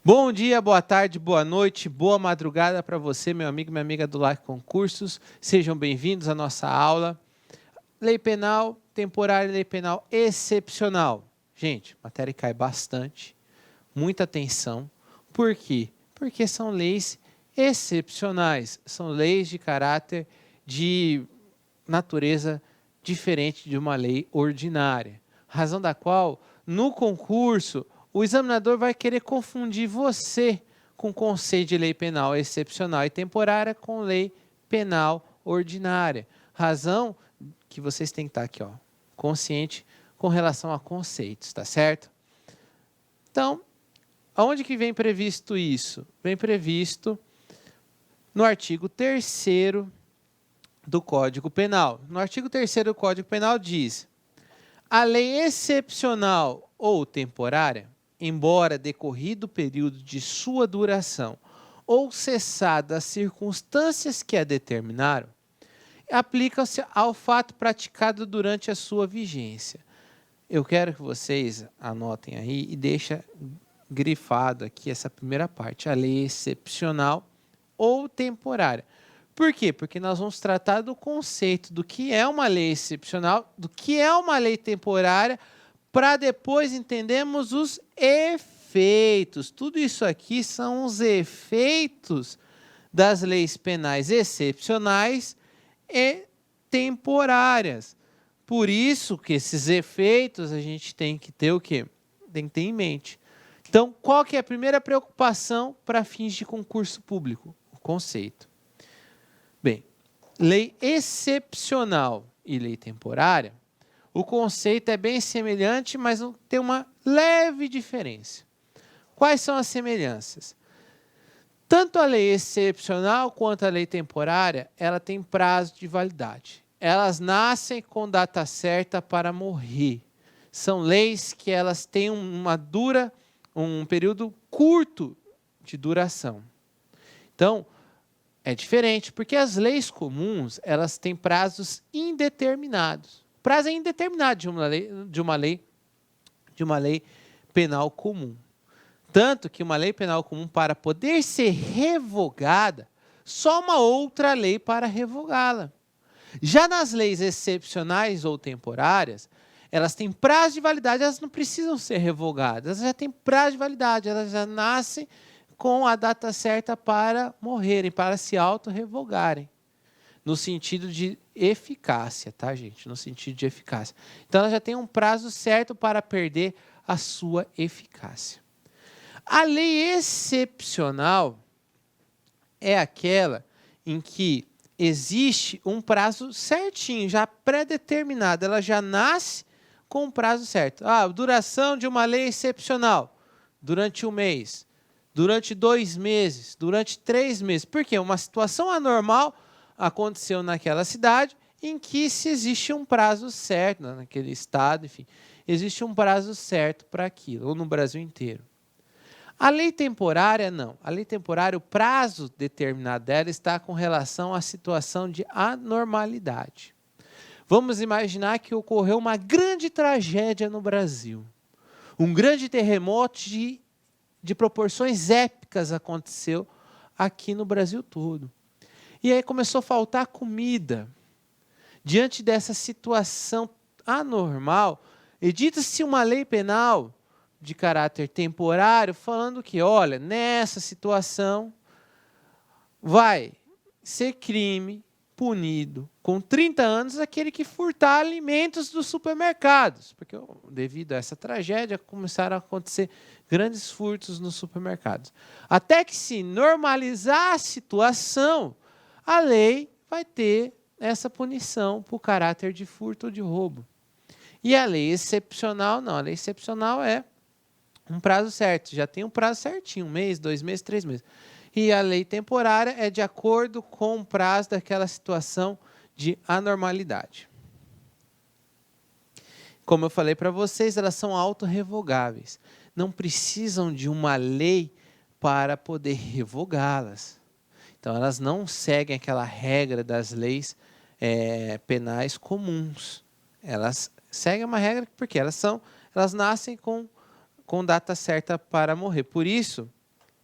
Bom dia, boa tarde, boa noite, boa madrugada para você, meu amigo e minha amiga do Lar Concursos. Sejam bem-vindos à nossa aula. Lei penal temporária, lei penal excepcional. Gente, a matéria cai bastante, muita atenção. Por quê? Porque são leis excepcionais, são leis de caráter de natureza diferente de uma lei ordinária. Razão da qual, no concurso, o examinador vai querer confundir você com o conceito de lei penal excepcional e temporária com lei penal ordinária. Razão que vocês têm que estar aqui, ó, consciente com relação a conceitos, tá certo? Então, aonde que vem previsto isso? Vem previsto no artigo 3º do Código Penal. No artigo 3º do Código Penal diz: a lei excepcional ou temporária, embora decorrido o período de sua duração ou cessado as circunstâncias que a determinaram, aplica-se ao fato praticado durante a sua vigência. Eu quero que vocês anotem aí e deixem grifado aqui essa primeira parte, a lei excepcional ou temporária. Por quê? Porque nós vamos tratar do conceito do que é uma lei excepcional, do que é uma lei temporária, para depois entendermos os efeitos. Tudo isso aqui são os efeitos das leis penais excepcionais e temporárias. Por isso que esses efeitos a gente tem que ter o quê? Tem que ter em mente. Então, qual que é a primeira preocupação para fins de concurso público? O conceito. Bem, lei excepcional e lei temporária, o conceito é bem semelhante, mas tem uma leve diferença. Quais são as semelhanças? Tanto a lei excepcional quanto a lei temporária, ela tem prazo de validade. Elas nascem com data certa para morrer. São leis que elas têm um período curto de duração. Então, é diferente, porque as leis comuns, elas têm prazos indeterminados. O prazo é indeterminado de uma lei penal comum. Tanto que uma lei penal comum, para poder ser revogada, só uma outra lei para revogá-la. Já nas leis excepcionais ou temporárias, elas têm prazo de validade, elas não precisam ser revogadas, elas já têm prazo de validade, elas já nascem com a data certa para morrerem, para se auto-revogarem. No sentido de eficácia, tá, gente? No sentido de eficácia. Então, ela já tem um prazo certo para perder a sua eficácia. A lei excepcional é aquela em que existe um prazo certinho, já pré-determinado. Ela já nasce com um prazo certo. A duração de uma lei excepcional, durante 1 mês, durante 2 meses, durante 3 meses. Por quê? Uma situação anormal aconteceu naquela cidade em que se existe um prazo certo, naquele estado, enfim, existe um prazo certo para aquilo, ou no Brasil inteiro. A lei temporária, não. A lei temporária, o prazo determinado dela está com relação à situação de anormalidade. Vamos imaginar que ocorreu uma grande tragédia no Brasil. Um grande terremoto de proporções épicas aconteceu aqui no Brasil todo. E aí começou a faltar comida. Diante dessa situação anormal, edita-se uma lei penal de caráter temporário, falando que, olha, nessa situação vai ser crime punido com 30 anos aquele que furtar alimentos dos supermercados, porque devido a essa tragédia começaram a acontecer grandes furtos nos supermercados. Até que se normalizar a situação, a lei vai ter essa punição por caráter de furto ou de roubo. E a lei excepcional, não. A lei excepcional é um prazo certo. Já tem um prazo certinho, 1 mês, 2 meses, 3 meses. E a lei temporária é de acordo com o prazo daquela situação de anormalidade. Como eu falei para vocês, elas são autorrevogáveis. Não precisam de uma lei para poder revogá-las. Então, elas não seguem aquela regra das leis penais comuns. Elas seguem uma regra porque elas nascem com data certa para morrer. Por isso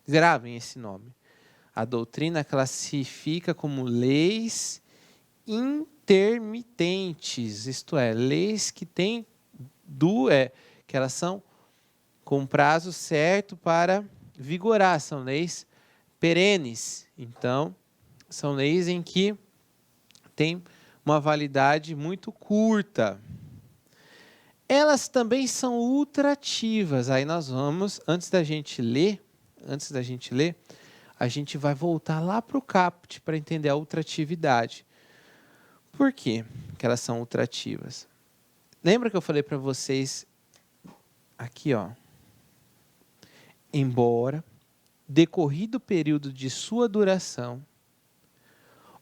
Gravem esse nome. A doutrina classifica como leis intermitentes, isto é, leis que têm que elas são com prazo certo para vigorar, são leis perenes. Então, são leis em que tem uma validade muito curta. Elas também são ultrativas. Aí nós vamos, antes da gente ler, a gente vai voltar lá para o caput para entender a ultratividade. Por quê que elas são ultrativas? Lembra que eu falei para vocês aqui, ó, embora decorrido o período de sua duração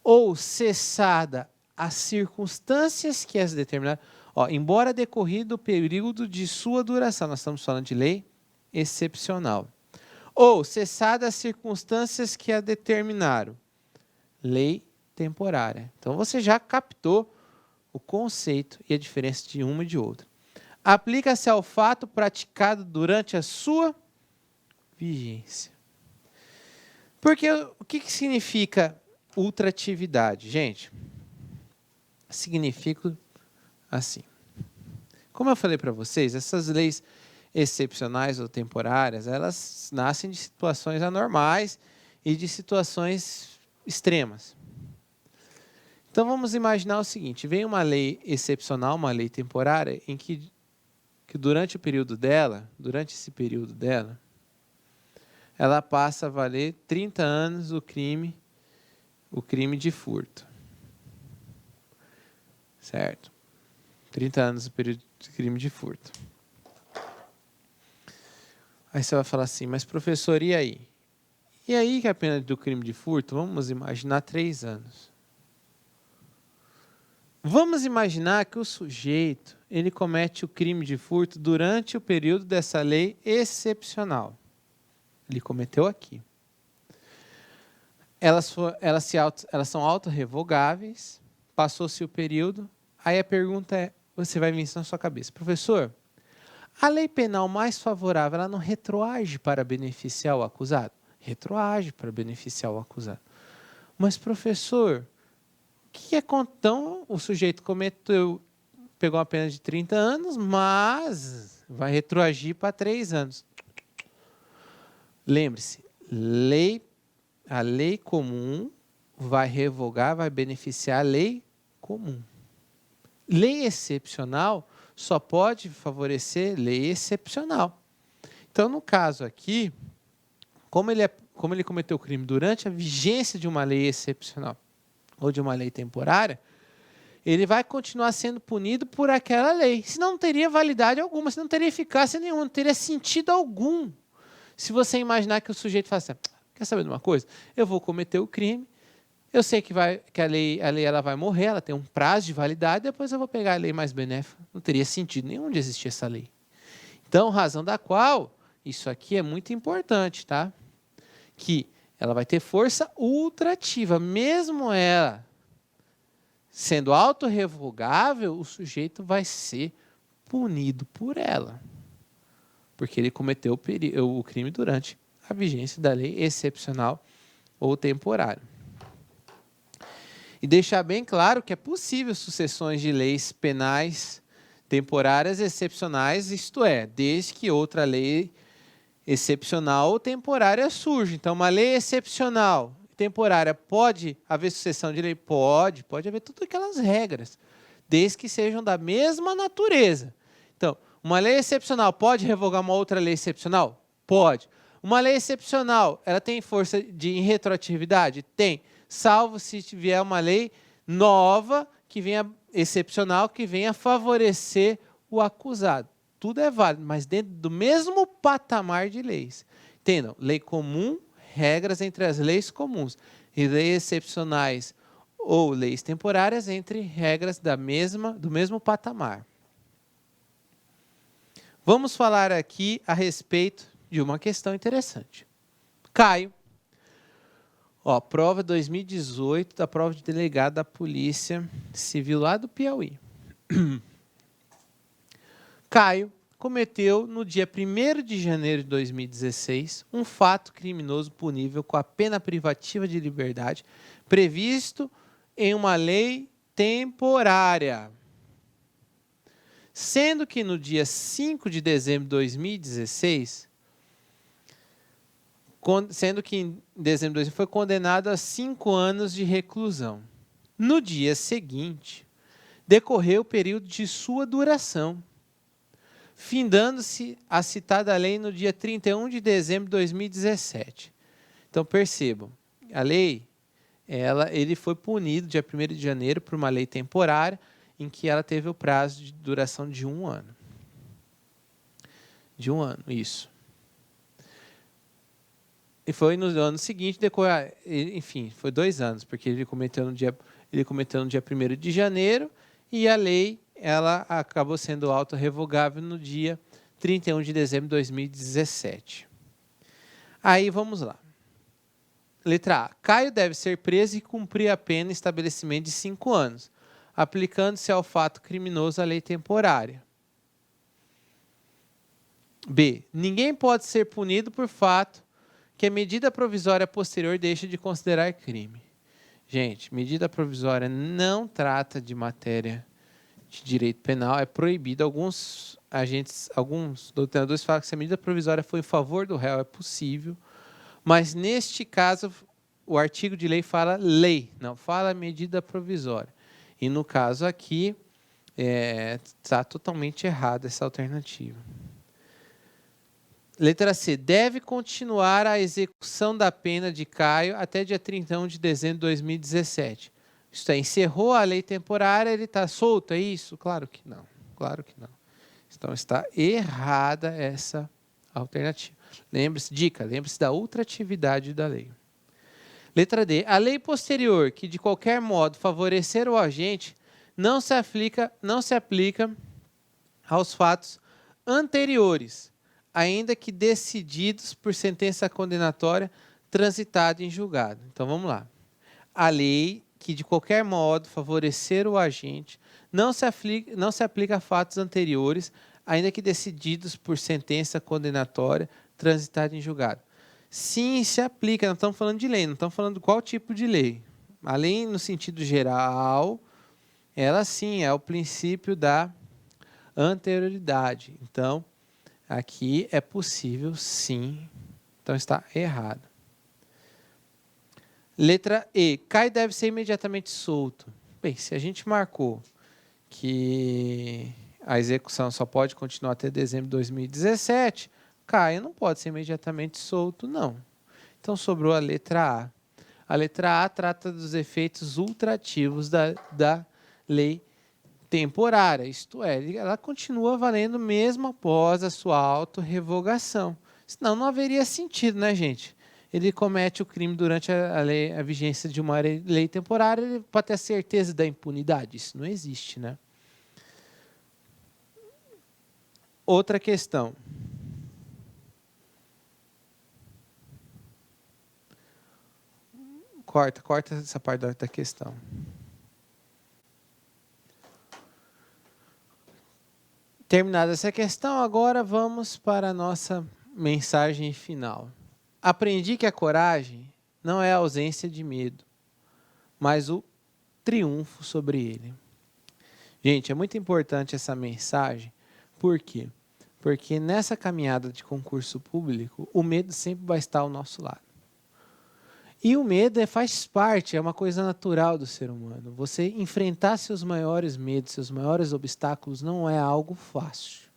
ou cessada as circunstâncias que as determinaram, embora decorrido o período de sua duração, nós estamos falando de lei excepcional, ou cessada as circunstâncias que a determinaram, lei temporária. Então você já captou o conceito e a diferença de uma e de outra. Aplica-se ao fato praticado durante a sua vigência. Porque o que significa ultratividade? Gente, significa assim. Como eu falei para vocês, essas leis excepcionais ou temporárias, elas nascem de situações anormais e de situações extremas. Então vamos imaginar o seguinte, vem uma lei excepcional, uma lei temporária, em que durante esse período dela, ela passa a valer 30 anos o crime de furto. Certo? 30 anos o período de crime de furto. Aí você vai falar assim, mas professor, e aí? E aí que a pena do crime de furto, vamos imaginar 3 anos. Vamos imaginar que o sujeito, ele comete o crime de furto durante o período dessa lei excepcional. Ele cometeu aqui. Elas são autorrevogáveis, passou-se o período, aí a pergunta é, você vai vir isso na sua cabeça, professor, a lei penal mais favorável, ela não retroage para beneficiar o acusado? Retroage para beneficiar o acusado. Mas professor, o que é então o sujeito pegou uma pena de 30 anos, mas vai retroagir para 3 anos. Lembre-se, a lei comum vai revogar, vai beneficiar a lei comum. Lei excepcional só pode favorecer lei excepcional. Então, no caso aqui, como ele cometeu o crime durante a vigência de uma lei excepcional ou de uma lei temporária, ele vai continuar sendo punido por aquela lei. Senão não teria validade alguma, senão não teria eficácia nenhuma, não teria sentido algum. Se você imaginar que o sujeito fala assim, quer saber de uma coisa? Eu vou cometer o crime, eu sei que a lei ela vai morrer, ela tem um prazo de validade, depois eu vou pegar a lei mais benéfica. Não teria sentido nenhum de existir essa lei. Então, razão da qual, isso aqui é muito importante, tá? Que ela vai ter força ultrativa, mesmo ela sendo autorrevogável, o sujeito vai ser punido por ela. Porque ele cometeu o crime durante a vigência da lei excepcional ou temporária. E deixar bem claro que é possível sucessões de leis penais temporárias excepcionais, isto é, desde que outra lei excepcional ou temporária surja. Então, uma lei excepcional temporária, pode haver sucessão de lei? Pode haver todas aquelas regras, desde que sejam da mesma natureza. Então, uma lei excepcional pode revogar uma outra lei excepcional? Pode. Uma lei excepcional, ela tem força de retroatividade? Tem. Salvo se vier uma lei nova, que venha excepcional, que venha favorecer o acusado. Tudo é válido, mas dentro do mesmo patamar de leis. Entendam, lei comum, regras entre as leis comuns, e leis excepcionais ou leis temporárias entre regras do mesmo patamar. Vamos falar aqui a respeito de uma questão interessante. Caio, prova 2018 da prova de delegado da Polícia Civil lá do Piauí. Caio cometeu, no dia 1º de janeiro de 2016, um fato criminoso punível com a pena privativa de liberdade previsto em uma lei temporária. Sendo que no dia 5 de dezembro de 2016, foi condenado a 5 anos de reclusão. No dia seguinte, decorreu o período de sua duração, findando-se a citada lei no dia 31 de dezembro de 2017. Então, percebam, a lei, ele foi punido dia 1º de janeiro por uma lei temporária, em que ela teve o prazo de duração de 1 ano. De 1 ano, isso. E foi no ano seguinte, enfim, foi 2 anos, porque ele cometeu no dia 1º de janeiro, e a lei ela acabou sendo autorrevogável no dia 31 de dezembro de 2017. Aí vamos lá. Letra A. Caio deve ser preso e cumprir a pena em estabelecimento de 5 anos, aplicando-se ao fato criminoso a lei temporária. B. Ninguém pode ser punido por fato que a medida provisória posterior deixa de considerar crime. Gente, medida provisória não trata de matéria de direito penal, é proibido. Alguns doutrinadores falam que se a medida provisória for em favor do réu, é possível, mas neste caso, o artigo de lei fala lei, não fala medida provisória. E no caso aqui, está totalmente errada essa alternativa. Letra C. Deve continuar a execução da pena de Caio até dia 31 de dezembro de 2017. Isto é, encerrou a lei temporária, ele está solto, é isso? Claro que não. Claro que não. Então está errada essa alternativa. Lembre-se da ultratividade da lei. Letra D. A lei posterior que de qualquer modo favorecer o agente não se aplica aos fatos anteriores, ainda que decididos por sentença condenatória transitada em julgado. Então vamos lá. A lei que de qualquer modo favorecer o agente não se aplica a fatos anteriores, ainda que decididos por sentença condenatória transitada em julgado. Sim, se aplica, não estamos falando de lei, não estamos falando de qual tipo de lei. A lei, no sentido geral, ela sim é o princípio da anterioridade. Então, aqui é possível sim, então está errado. Letra E. Caio deve ser imediatamente solto. Bem, se a gente marcou que a execução só pode continuar até dezembro de 2017, Caio não pode ser imediatamente solto, não. Então, sobrou a letra A. A letra A trata dos efeitos ultrativos da lei temporária, isto é, ela continua valendo mesmo após a sua autorrevogação. Senão não haveria sentido, né, gente? Ele comete o crime durante a vigência de uma lei temporária, ele pode ter certeza da impunidade. Isso não existe, né? Outra questão. Corta essa parte da questão. Terminada essa questão, agora vamos para a nossa mensagem final. Aprendi que a coragem não é a ausência de medo, mas o triunfo sobre ele. Gente, é muito importante essa mensagem. Por quê? Porque nessa caminhada de concurso público, o medo sempre vai estar ao nosso lado. E o medo faz parte, é uma coisa natural do ser humano. Você enfrentar seus maiores medos, seus maiores obstáculos, não é algo fácil.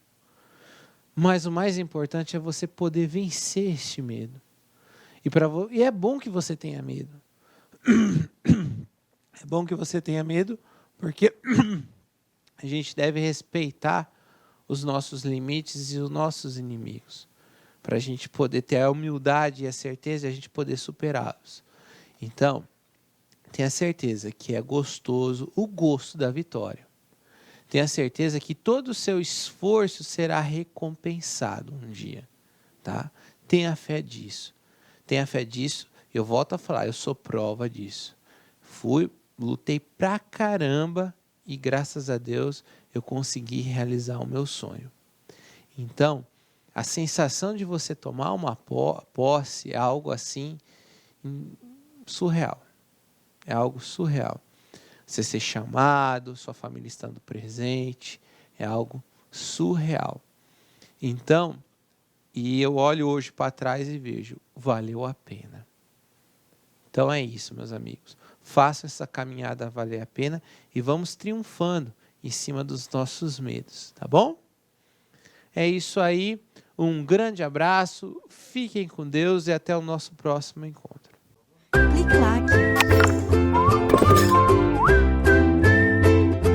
Mas o mais importante é você poder vencer este medo. E é bom que você tenha medo. É bom que você tenha medo, porque a gente deve respeitar os nossos limites e os nossos inimigos, para a gente poder ter a humildade e a certeza e a gente poder superá-los. Então, tenha certeza que é gostoso o gosto da vitória. Tenha certeza que todo o seu esforço será recompensado um dia. Tá? Tenha fé disso. Tenha fé disso. Eu volto a falar, eu sou prova disso. Lutei pra caramba e graças a Deus eu consegui realizar o meu sonho. Então, a sensação de você tomar uma posse é algo assim surreal. É algo surreal. Você ser chamado, sua família estando presente, é algo surreal. Então, e eu olho hoje para trás e vejo, valeu a pena. Então é isso, meus amigos. Faça essa caminhada valer a pena e vamos triunfando em cima dos nossos medos, tá bom? É isso aí. Um grande abraço, fiquem com Deus e até o nosso próximo encontro. Clique like.